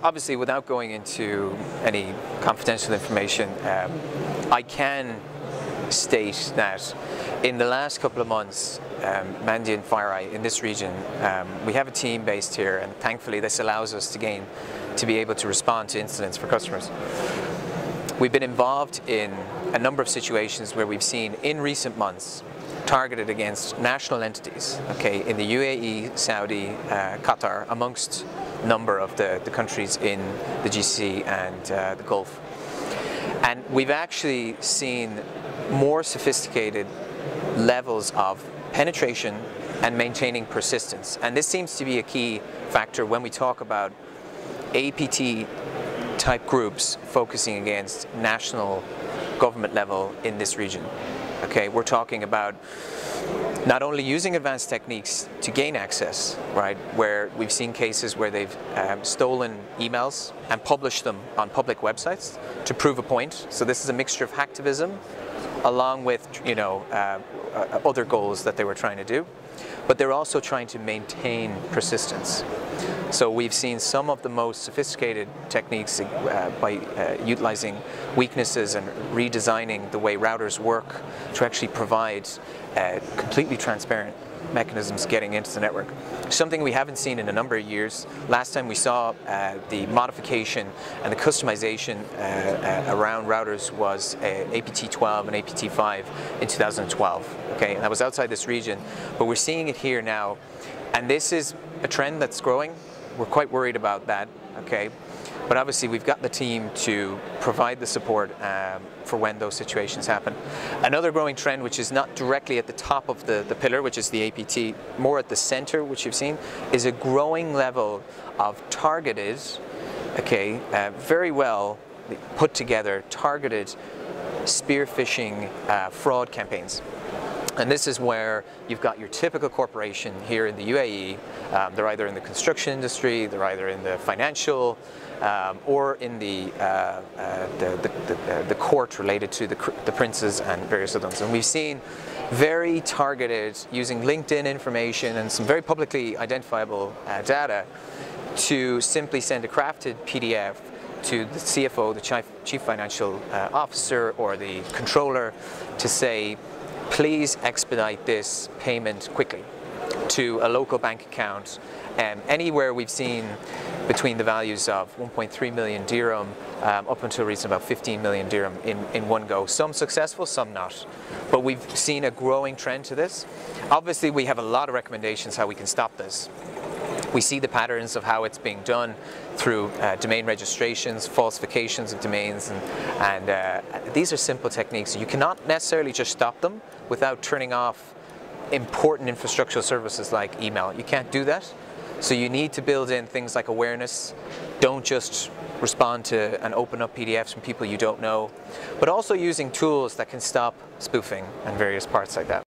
Obviously, without going into any confidential information, I can state that in the last couple of months, Mandy and FireEye in this region, we have a team based here, and thankfully this allows us to be able to respond to incidents for customers. We've been involved in a number of situations where we've seen in recent months targeted against national entities, okay, in the UAE, Saudi, Qatar, amongst a number of the countries in the GCC and the Gulf. And we've actually seen more sophisticated levels of penetration and maintaining persistence. And this seems to be a key factor when we talk about APT type groups focusing against national government level in this region. Okay, we're talking about not only using advanced techniques to gain access, right, where we've seen cases where they've stolen emails and published them on public websites to prove a point. So this is a mixture of hacktivism along with, you know, other goals that they were trying to do. But they're also trying to maintain persistence. So we've seen some of the most sophisticated techniques by utilizing weaknesses and redesigning the way routers work to actually provide completely transparent mechanisms getting into the network. Something we haven't seen in a number of years. Last time we saw the modification and the customization around routers was APT12 and APT5 in 2012. Okay, and that was outside this region, but we're seeing it here now, and this is a trend that's growing. We're quite worried about that. Okay, but obviously we've got the team to provide the support for when those situations happen. Another growing trend, which is not directly at the top of the pillar, which is the APT, more at the center, which you've seen, is a growing level of targeted, okay, very well put together, targeted spear phishing fraud campaigns. And this is where you've got your typical corporation here in the UAE. They're either in the construction industry, they're either in the financial, or in the court related to the princes and various other ones. And we've seen very targeted, using LinkedIn information and some very publicly identifiable data, to simply send a crafted PDF to the CFO, the Chief Financial Officer, or the Controller, to say, please expedite this payment quickly to a local bank account. Anywhere we've seen between the values of 1.3 million dirham up until recent about 15 million dirham in one go. Some successful, some not. But we've seen a growing trend to this. Obviously we have a lot of recommendations how we can stop this. We see the patterns of how it's being done through domain registrations, falsifications of domains, and these are simple techniques. You cannot necessarily just stop them without turning off important infrastructural services like email. You can't do that. So you need to build in things like awareness. Don't just respond to and open up PDFs from people you don't know, but also using tools that can stop spoofing and various parts like that.